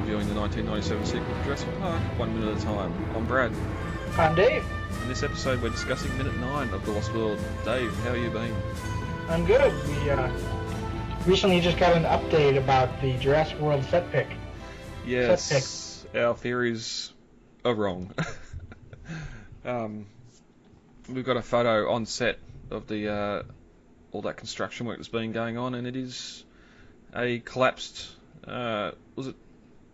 reviewing the 1997 sequel to Jurassic Park, 1 minute at a time. I'm Brad. I'm Dave. In this episode, we're discussing minute 9 of The Lost World. Dave, how you been? I'm good. We recently just got an update about the Jurassic World set pick. Yes, our theories are wrong. We've got a photo on set of the all that construction work that's been going on, and it is a collapsed, was it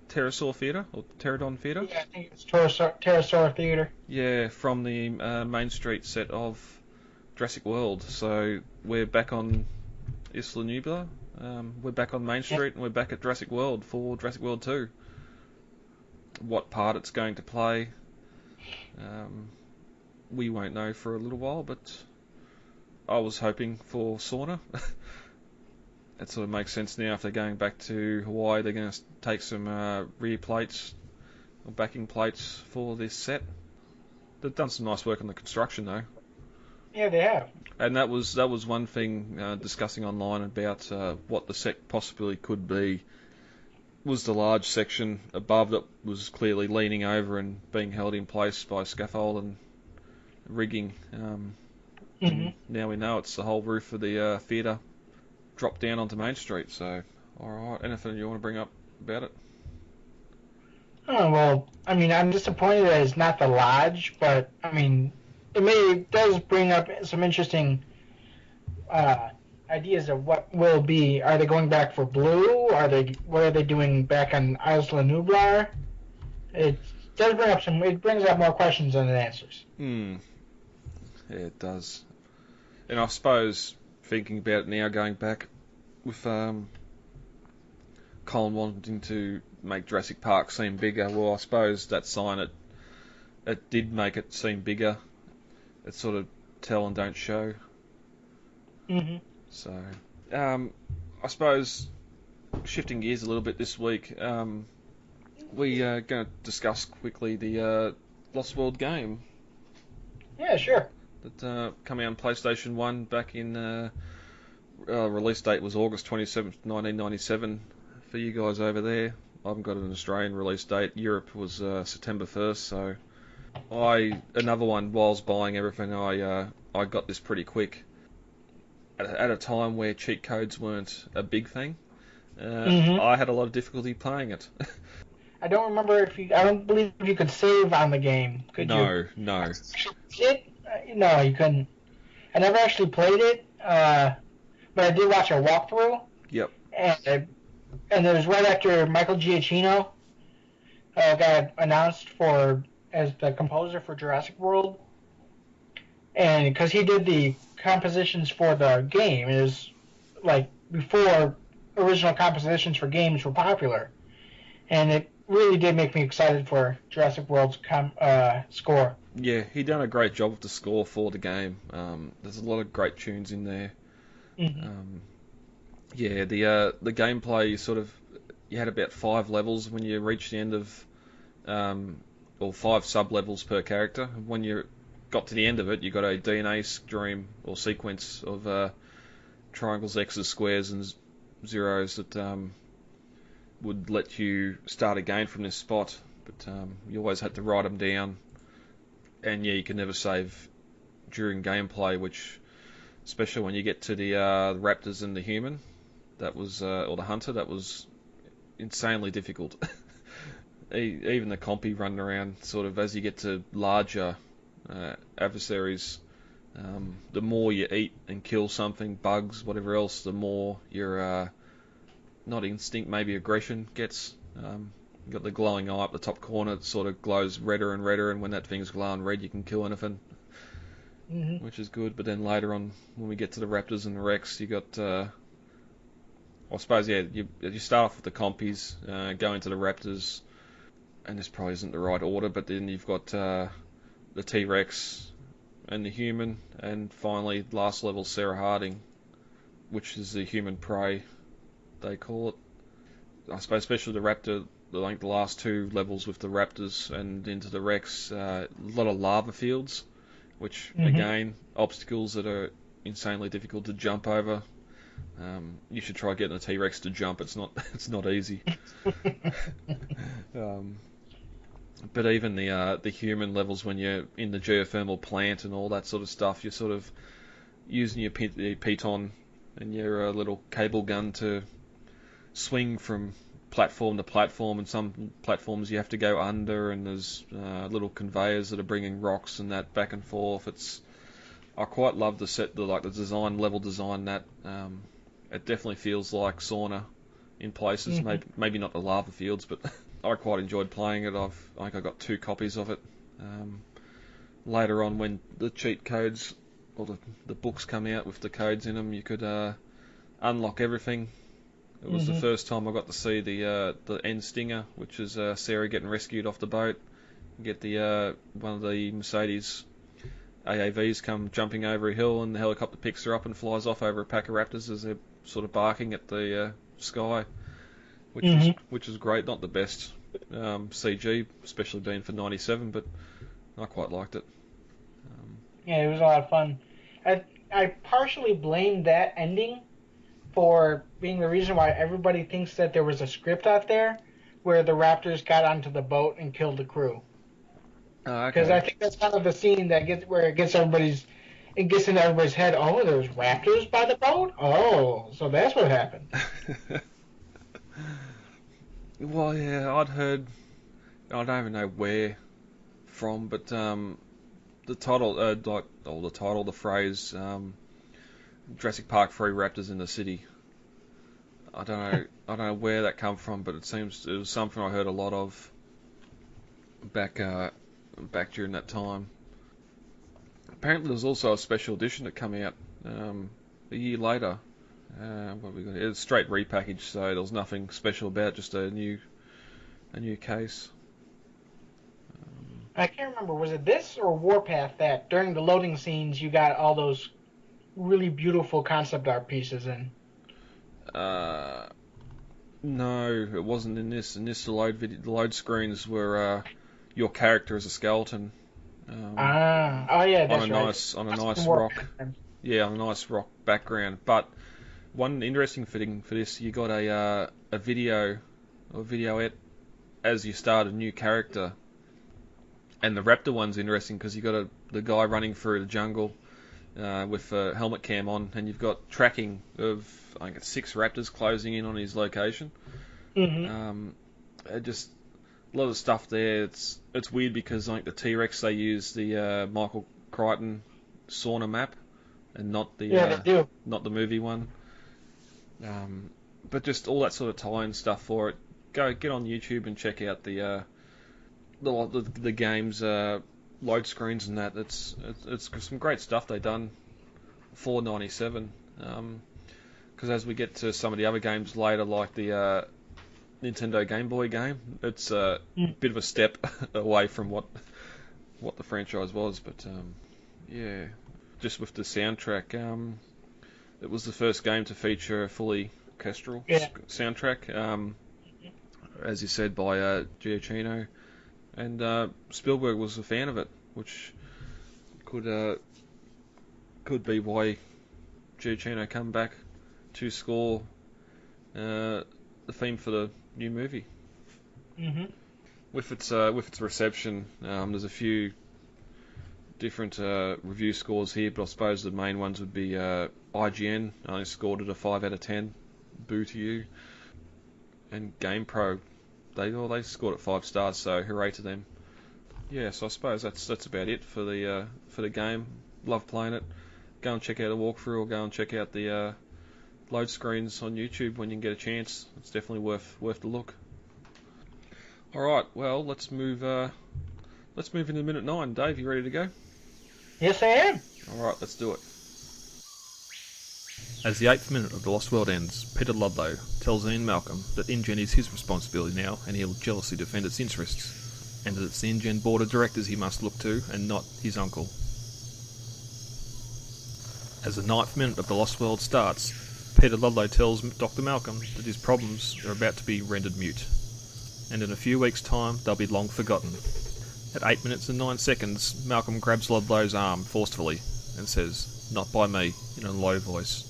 Pterosaur Theatre or Pterodon Theatre? Yeah, I think it's Pterosaur Theatre. Yeah, from the Main Street set of Jurassic World. So we're back on Isla Nublar. We're back on Main Street, and we're back at Jurassic World for Jurassic World 2. What part it's going to play, we won't know for a little while, but I was hoping for sauna. It sort of makes sense now if they're going back to Hawaii. They're going to take some rear plates or backing plates for this set. They've done some nice work on the construction though. Yeah, they have. And that was one thing discussing online about what the set possibly could be. Was the large section above that was clearly leaning over and being held in place by scaffold and rigging. Now we know it's the whole roof of the theatre dropped down onto Main Street. So, alright, anything you want to bring up about it? Oh, well, I mean, I'm disappointed that it's not the lodge, but, I mean, it does bring up some interesting ideas of what will be. Are they going back for blue? What are they doing back on Isla Nublar? It does bring up it brings up more questions than it answers. Yeah, it does. And I suppose, thinking about it now, going back with Colin wanting to make Jurassic Park seem bigger, well, I suppose that sign, it did make it seem bigger. It's sort of tell and don't show. So, I suppose, shifting gears a little bit this week, we are going to discuss quickly the Lost World game. Yeah, sure. That coming out on PlayStation 1 back in release date was August 27th, 1997 for you guys over there. I haven't got an Australian release date. Europe was September 1st, so another one whilst buying everything, I got this pretty quick at a time where cheat codes weren't a big thing. I had a lot of difficulty playing it. I don't believe you could save on the game, could you? No. No, you couldn't. I never actually played it, but I did watch a walkthrough. Yep. And it was right after Michael Giacchino got announced as the composer for Jurassic World. And because he did the compositions for the game, it was like before original compositions for games were popular. And it really did make me excited for Jurassic World's score. Yeah, he done a great job with the score for the game. There's a lot of great tunes in there. Yeah, the gameplay you had about 5 levels when you reached the end of, or 5 sub levels per character. When you got to the end of it, you got a DNA stream or sequence of triangles, X's, squares, and zeros that would let you start again from this spot. But you always had to write them down. And yeah, you can never save during gameplay, which, especially when you get to the raptors and the human, or the hunter, that was insanely difficult. Even the compy running around, sort of as you get to larger adversaries, the more you eat and kill something, bugs, whatever else, the more your not instinct, maybe aggression gets. You've got the glowing eye up the top corner. It sort of glows redder and redder, and when that thing's glowing red, you can kill anything, which is good. But then later on, when we get to the raptors and the Rex, you got, I suppose, yeah, you start off with the compies, go into the raptors, and this probably isn't the right order, but then you've got the T-Rex and the human, and finally, last level, Sarah Harding, which is the human prey, they call it. I suppose, especially the raptor, like the last 2 levels with the raptors and into the Rex, a lot of lava fields, which again, obstacles that are insanely difficult to jump over. You should try getting a T-Rex to jump. It's not easy. But even the human levels, when you're in the geothermal plant and all that sort of stuff, you're sort of using your piton and your little cable gun to swing from platform to platform, and some platforms you have to go under, and there's little conveyors that are bringing rocks and that back and forth. I quite love the design, level design. That it definitely feels like sauna in places. Maybe not the lava fields, but I quite enjoyed playing it. I think I got 2 copies of it. Later on, when the cheat codes or the books come out with the codes in them, you could unlock everything. It was the first time I got to see the end stinger, which is Sarah getting rescued off the boat. Get the one of the Mercedes AAVs come jumping over a hill, and the helicopter picks her up and flies off over a pack of raptors as they're sort of barking at the sky, which is great. Not the best CG, especially being for '97, but I quite liked it. Yeah, it was a lot of fun. I partially blame that ending for being the reason why everybody thinks that there was a script out there where the raptors got onto the boat and killed the crew. Because I think that's kind of the scene that gets into everybody's head. Oh, there's raptors by the boat. Oh, so that's what happened. Well, yeah, I'd heard. I don't even know where from, but the title, the phrase, Jurassic Park 3 raptors in the city. I don't know where that come from, but it was something I heard a lot of back during that time. Apparently, there's also a special edition that came out a year later. It's straight repackaged, so there was nothing special about it, just a new case. I can't remember, was it this or Warpath that during the loading scenes you got all those really beautiful concept art pieces in? No, it wasn't in this. In this, the load screens were your character as a skeleton. That's right. On a nice rock. Yeah, on a nice rock background. But one interesting thing for this, you got a video or videoette as you start a new character. And the raptor one's interesting because you got the guy running through the jungle with a helmet cam on, and you've got tracking of, I think it's 6 raptors closing in on his location. Just a lot of stuff there. It's weird because I think the T-Rex, they use the Michael Crichton sauna map and not the not the movie one. But just all that sort of tie-in stuff for it. Get on YouTube and check out the game's load screens and that. It's some great stuff they done for '97. Because as we get to some of the other games later, like the Nintendo Game Boy game, it's a bit of a step away from what the franchise was. But yeah, just with the soundtrack, it was the first game to feature a fully orchestral soundtrack. As you said, by Giacchino. And Spielberg was a fan of it, which could be why Giacchino come back to score the theme for the new movie. With its reception, there's a few different review scores here, but I suppose the main ones would be IGN. I scored it a 5 out of 10. Boo to you. And GamePro, they scored it 5 stars, so hooray to them. Yeah, so I suppose that's about it for the game. Love playing it. Go and check out a walkthrough, or go and check out the load screens on YouTube when you can get a chance. It's definitely worth the look. All right, well let's move into minute 9. Dave, you ready to go? Yes, I am. All right, let's do it. As the 8th minute of The Lost World ends, Peter Ludlow tells Ian Malcolm that InGen is his responsibility now, and he'll jealously defend its interests, and that it's the InGen board of directors he must look to, and not his uncle. As the 9th minute of The Lost World starts, Peter Ludlow tells Dr. Malcolm that his problems are about to be rendered mute, and in a few weeks' time they'll be long forgotten. At 8 minutes and 9 seconds, Malcolm grabs Ludlow's arm forcefully and says, "Not by me," in a low voice.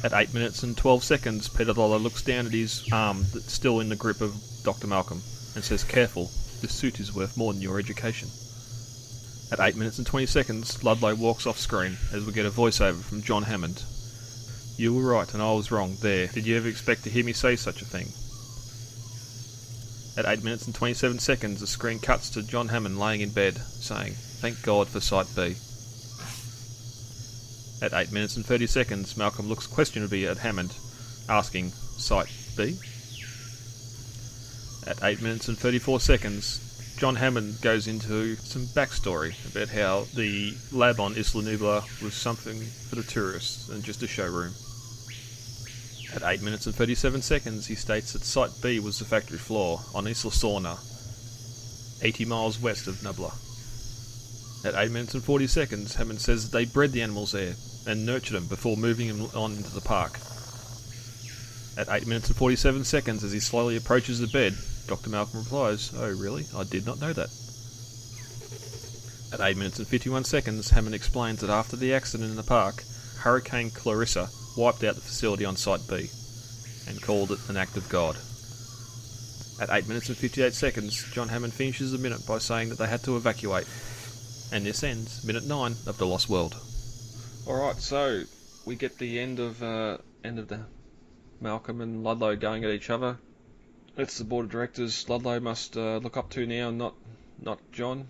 At 8 minutes and 12 seconds, Peter Lorre looks down at his arm that's still in the grip of Dr. Malcolm and says, "Careful, this suit is worth more than your education." At 8 minutes and 20 seconds, Ludlow walks off screen as we get a voiceover from John Hammond. "You were right and I was wrong there. Did you ever expect to hear me say such a thing?" At 8 minutes and 27 seconds, the screen cuts to John Hammond laying in bed, saying, "Thank God for Site B." At 8 minutes and 30 seconds, Malcolm looks questionably at Hammond, asking, "Site B?" At 8 minutes and 34 seconds, John Hammond goes into some backstory about how the lab on Isla Nublar was something for the tourists and just a showroom. At 8 minutes and 37 seconds, he states that Site B was the factory floor on Isla Sorna, 80 miles west of Nublar. At 8 minutes and 40 seconds, Hammond says that they bred the animals there and nurtured them before moving them on into the park. At 8 minutes and 47 seconds, as he slowly approaches the bed, Dr. Malcolm replies, "Oh really? I did not know that." At 8 minutes and 51 seconds, Hammond explains that after the accident in the park, Hurricane Clarissa wiped out the facility on Site B and called it an act of God. At 8 minutes and 58 seconds, John Hammond finishes the minute by saying that they had to evacuate. And this ends minute 9 of The Lost World. Alright, so we get the end of the Malcolm and Ludlow going at each other. It's the board of directors Ludlow must look up to now, not John.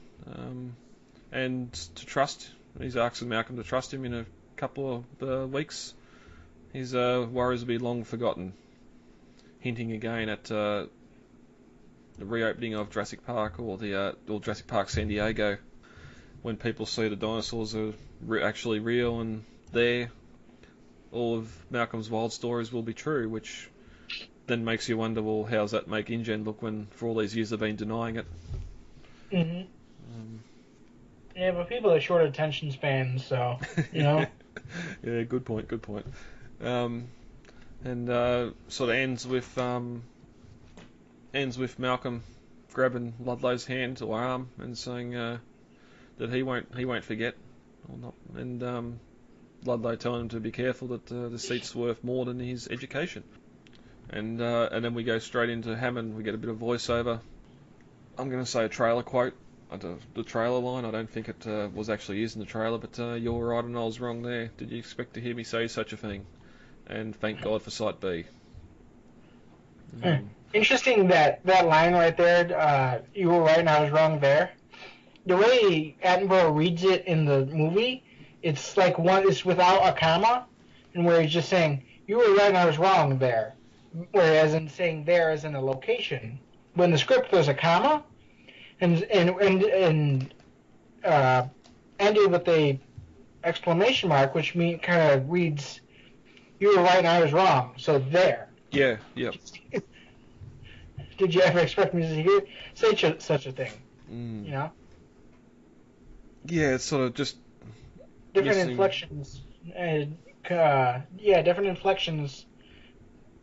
And to trust. He's asking Malcolm to trust him in a couple of weeks. His worries will be long forgotten. Hinting again at the reopening of Jurassic Park or Jurassic Park San Diego. When people see the dinosaurs are actually real and there, all of Malcolm's wild stories will be true, which then makes you wonder, well, how's that make InGen look when for all these years they've been denying it? Mm-hmm. Yeah, but people are short attention spans, so, you know. Yeah, good point. And sort of ends with Malcolm grabbing Ludlow's hand or arm and saying that he won't forget, or not, and Ludlow telling him to be careful that the seat's worth more than his education. And then we go straight into Hammond. We get a bit of voiceover. I'm going to say a trailer quote. The trailer line, I don't think it was actually used in the trailer, but "You were right and I was wrong there. Did you expect to hear me say such a thing? And thank God for Site B." Interesting that line right there, "You were right and I was wrong there." The way Attenborough reads it in the movie, it's like it's without a comma, and where he's just saying, "You were right and I was wrong there." Whereas in saying there as in a location. When the script there's a comma, and ended with a exclamation mark, which kind of reads, "You were right and I was wrong." So there. Yeah. Yep. Did you ever expect me to say such a thing? You know. Yeah, it's sort of just different inflections. Different inflections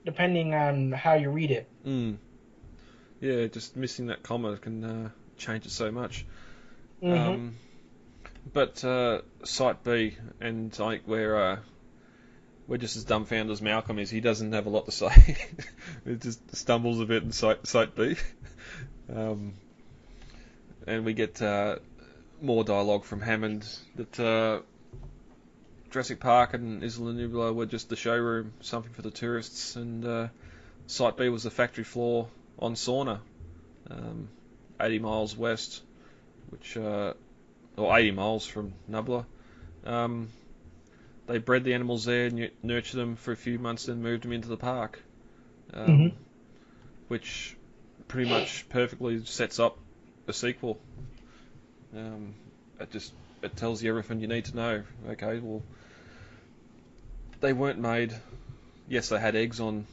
depending on how you read it. Yeah, just missing that comma can change it so much. Mm-hmm. But Site B, and like we're just as dumbfounded as Malcolm is. He doesn't have a lot to say. It just stumbles a bit in Site B. And we get more dialogue from Hammond that Jurassic Park and Isla Nublar were just the showroom, something for the tourists, and Site B was the factory floor on Sorna, 80 miles west, or 80 miles from Nublar. They bred the animals there, nurtured them for a few months, then moved them into the park, which pretty much perfectly sets up a sequel. It tells you everything you need to know. Okay, well, they weren't made. Yes, they had eggs in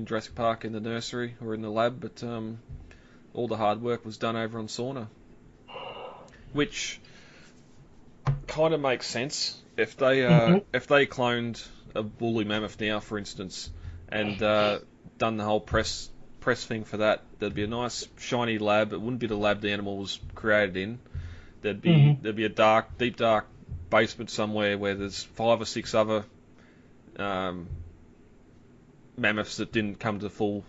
Jurassic Park in the nursery or in the lab, but all the hard work was done over on Sorna, which kind of makes sense if they cloned a woolly mammoth now, for instance, and done the whole press thing for that. There'd be a nice shiny lab. It wouldn't be the lab the animal was created in. There'd be a deep dark basement somewhere where there's 5 or 6 other mammoths that didn't come to full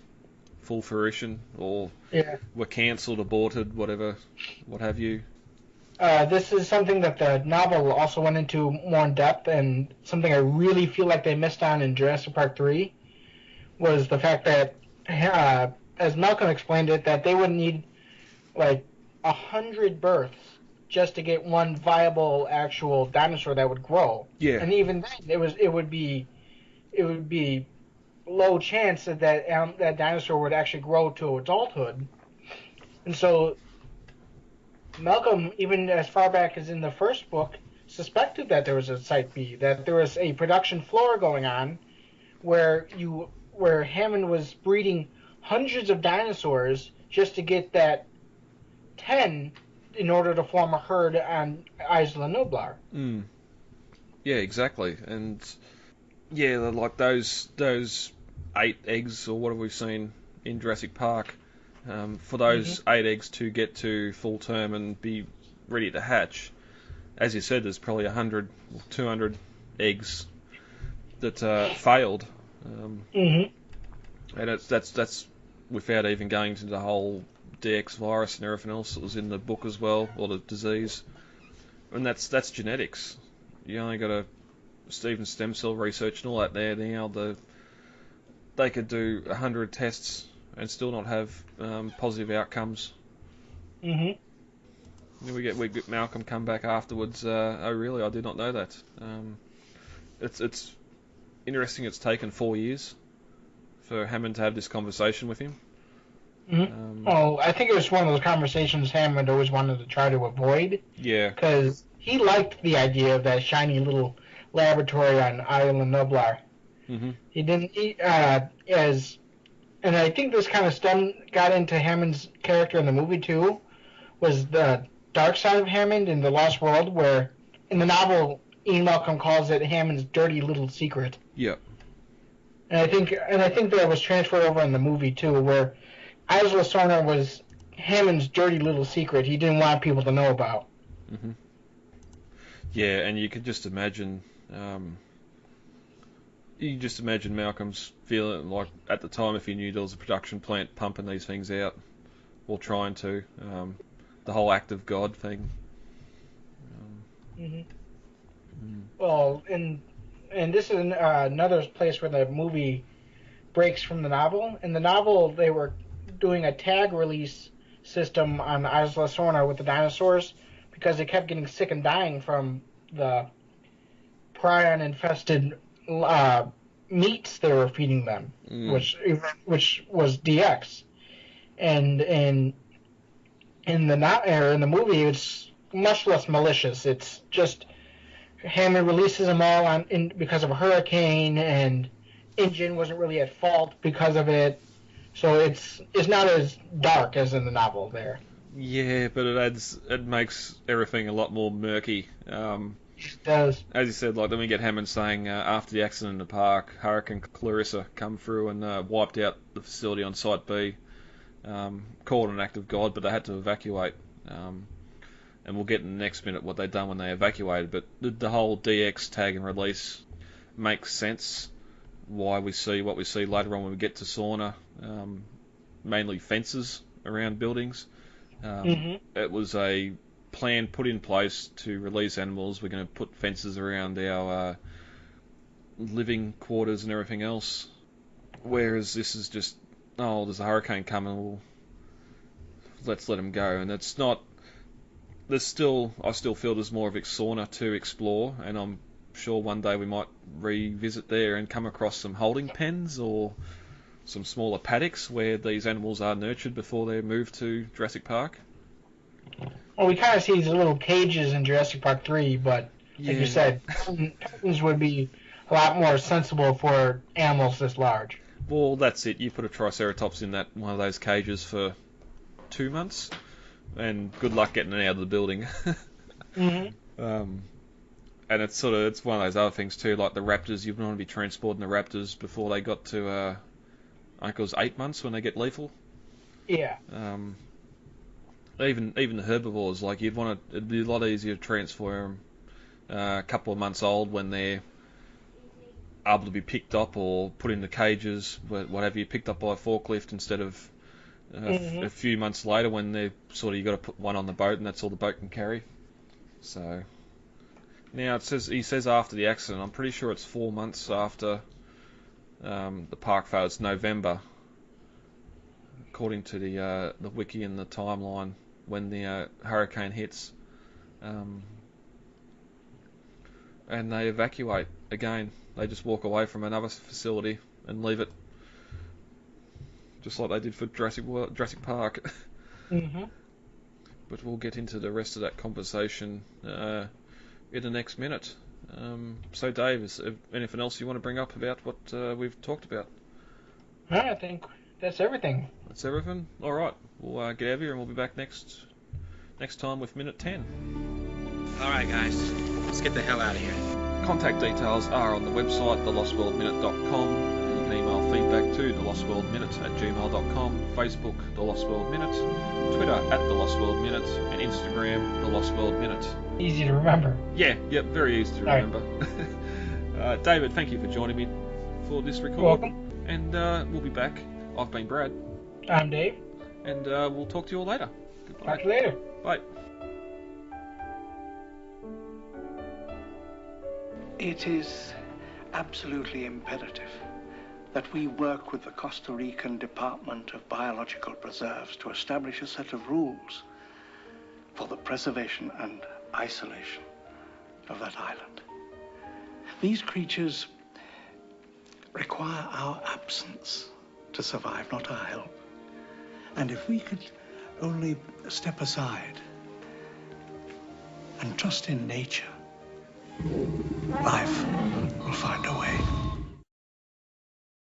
fruition, or Yeah. were cancelled, aborted, whatever, what have you. This is something that the novel also went into more in depth, and something I really feel like they missed on in Jurassic Park 3 was the fact that, as Malcolm explained it, that they would need like 100 births just to get one viable actual dinosaur that would grow. Yeah. And even then, it would be low chance that that dinosaur would actually grow to adulthood. And so Malcolm, even as far back as in the first book, suspected that there was a Site B, that there was a production floor going on where Hammond was breeding hundreds of dinosaurs just to get that 10 in order to form a herd on Isla Nublar. Mm. Yeah, exactly. And yeah, like those 8 eggs, or what have we seen in Jurassic Park, for those 8 eggs to get to full term and be ready to hatch, as you said, there's probably 100 or 200 eggs that failed. And that's without even going into the whole DX virus and everything else that was in the book as well, or the disease. And that's genetics. You only got Steven stem cell research and all that there. They could do 100 tests and still not have positive outcomes. Mm-hmm. We get Malcolm come back afterwards. Oh really? I did not know that. It's interesting. It's taken 4 years for Hammond to have this conversation with him. Mm-hmm. Well, I think it was one of those conversations Hammond always wanted to try to avoid. Yeah. Because he liked the idea of that shiny little laboratory on Isla Nublar. Mm-hmm. He didn't. And I think this kind of got into Hammond's character in the movie too, was the dark side of Hammond in The Lost World, where in the novel Ian Malcolm calls it Hammond's dirty little secret. Yeah. And I think that was transferred over in the movie too, where Isla Sorna was Hammond's dirty little secret he didn't want people to know about. Mm-hmm. Yeah, and you could just imagine. You can just imagine Malcolm's feeling like at the time if he knew there was a production plant pumping these things out, or trying to, the whole act of God thing. Well, and this is another place where the movie breaks from the novel. In the novel, they were doing a tag release system on Isla Sorna with the dinosaurs because they kept getting sick and dying from the prion-infested meats they were feeding them, which was DX. And in the movie, it's much less malicious. It's just Hammond releases them all because of a hurricane, and InGen wasn't really at fault because of it. So it's not as dark as in the novel there. Yeah, but it makes everything a lot more murky. It does. As you said, like then we get Hammond saying after the accident in the park, Hurricane Clarissa come through and wiped out the facility on Site B. Called an act of God, but they had to evacuate. And we'll get in the next minute what they've done when they evacuated. But the whole DX tag and release makes sense. Why we see what we see later on when we get to Sauna, mainly fences around buildings. It was a plan put in place to release animals. We're going to put fences around our living quarters and everything else. Whereas this is just, oh, there's a hurricane coming, well, let's let them go. And it's not. I still feel there's more of Sauna to explore, and I'm sure one day we might revisit there and come across some holding pens or some smaller paddocks where these animals are nurtured before they're moved to Jurassic Park. Well, we kind of see these little cages in Jurassic Park 3, but like you said, pens would be a lot more sensible for animals this large. Well, that's it. You put a Triceratops in one of those cages for 2 months, and good luck getting it out of the building. And it's one of those other things too, like the raptors. You want to be transporting the raptors before they got to, I think it was 8 months when they get lethal. Yeah. Even the herbivores, like it'd be a lot easier to transfer them a couple of months old when they're able to be picked up or put into cages, whatever you picked up by a forklift instead of a few months later when they're sort of you got to put one on the boat and that's all the boat can carry. So now he says after the accident. I'm pretty sure it's 4 months after the park failed. It's November, according to the wiki and the timeline when the hurricane hits, and they evacuate again. They just walk away from another facility and leave it, just like they did for Jurassic Park. But we'll get into the rest of that conversation in the next minute. So, Dave, is there anything else you want to bring up about what we've talked about? No, I think that's everything. That's everything? All right. We'll get out of here and we'll be back next time with minute 10. All right, guys. Let's get the hell out of here. Contact details are on the website, thelostworldminute.com. You can email feedback to thelostworldminute@gmail.com, Facebook, The Lost World Minute, Twitter @thelostworldminute, and Instagram, The Lost World Minute. Easy to remember. Yeah, very easy to remember. Right. David, thank you for joining me for this record. You're welcome. And we'll be back. I've been Brad. I'm Dave. And we'll talk to you all later. Goodbye. Talk to you later. Bye. It is absolutely imperative that we work with the Costa Rican Department of Biological Preserves to establish a set of rules for the preservation and isolation of that island. These creatures require our absence to survive, not our help. And if we could only step aside and trust in nature, life will find a way.